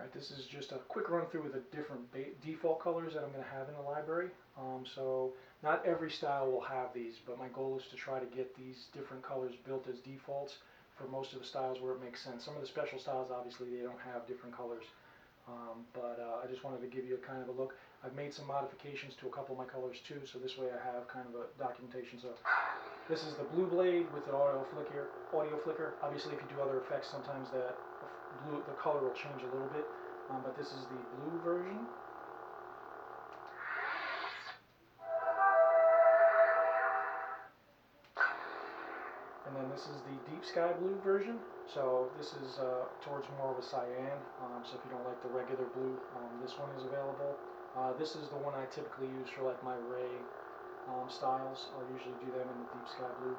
Alright, this is just a quick run through with the different default colors that I'm going to have in the library. So not every style will have these, but my goal is to try to get these different colors built as defaults for most of the styles where it makes sense. Some of the special styles, obviously, they don't have different colors. But I just wanted to give you a kind of a look. I've made some modifications to a couple of my colors too, so this way I have kind of a documentation. So this is the blue blade with an audio flicker. Obviously, if you do other effects, sometimes the color will change a little bit. But this is the blue version. And then this is the deep sky blue version. So this is towards more of a cyan. So if you don't like the regular blue, this one is available. This is the one I typically use for like my ray styles. I'll usually do them in the deep sky blue.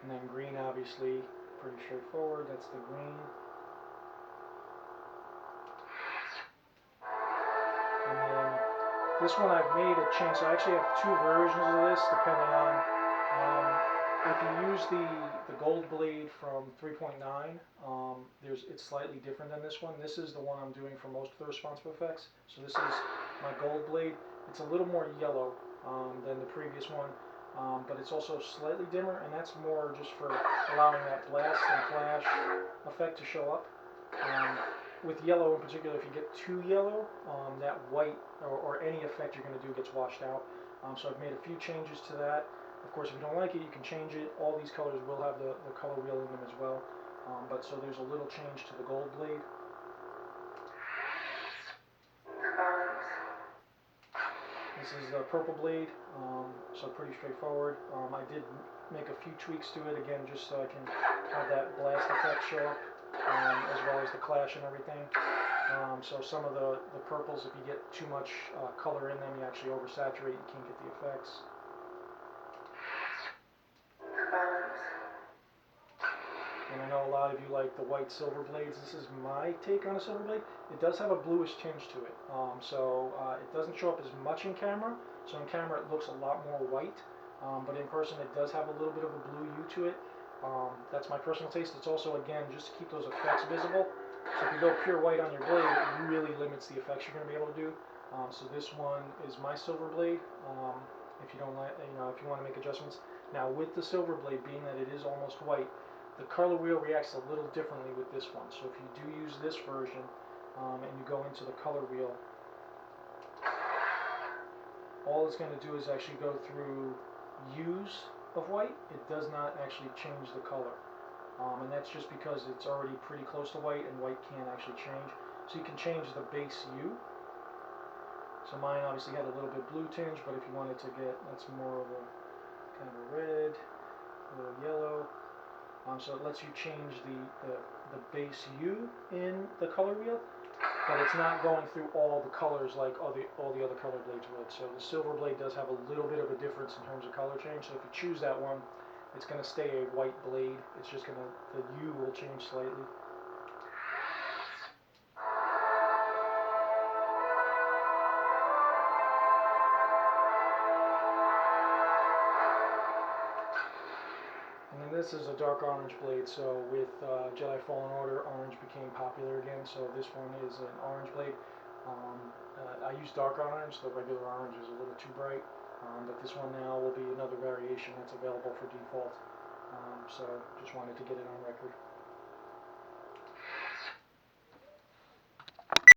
And then green, obviously, pretty straightforward. That's the green. And then this one I've made a change. So I actually have two versions of this, depending on if you use the gold blade from 3.9. It's slightly different than this one. This is the one I'm doing for most of the responsive effects. So this is my gold blade. It's a little more yellow than the previous one. But it's also slightly dimmer, and that's more just for allowing that blast and flash effect to show up. With yellow in particular, if you get too yellow, that white or any effect you're going to do gets washed out. So I've made a few changes to that. Of course, if you don't like it, you can change it. All these colors will have the color wheel in them as well. But so there's a little change to the gold blade. This is the purple blade, so pretty straightforward. I did make a few tweaks to it, again, just so I can have that blast effect show up, as well as the clash and everything. So some of the purples, if you get too much color in them, you actually oversaturate, you can't get the effects. And I know a lot of you like the white silver blades. This is my take on a silver blade. It does have a bluish tinge to it. It doesn't show up as much in camera. So in camera it looks a lot more white. But in person it does have a little bit of a blue hue to it. That's my personal taste. It's also, again, just to keep those effects visible. So if you go pure white on your blade, it really limits the effects you're going to be able to do. So this one is my silver blade. If you don't like, if you want to make adjustments. Now with the silver blade, being that it is almost white, the color wheel reacts a little differently with this one. So if you do use this version and you go into the color wheel, all it's going to do is actually go through hues of white. It does not actually change the color. And that's just because it's already pretty close to white, and white can't actually change. So you can change the base hue. So mine obviously had a little bit blue tinge, but if you wanted to get, that's more of a kind of a red, a little yellow. So it lets you change the base hue in the color wheel, but it's not going through all the colors like all the other color blades would. So the silver blade does have a little bit of a difference in terms of color change. So if you choose that one, it's going to stay a white blade. It's just the hue will change slightly. This is a dark orange blade, so with Jedi Fallen Order, orange became popular again, so this one is an orange blade. I use dark orange, the regular orange is a little too bright, but this one now will be another variation that's available for default, so just wanted to get it on record.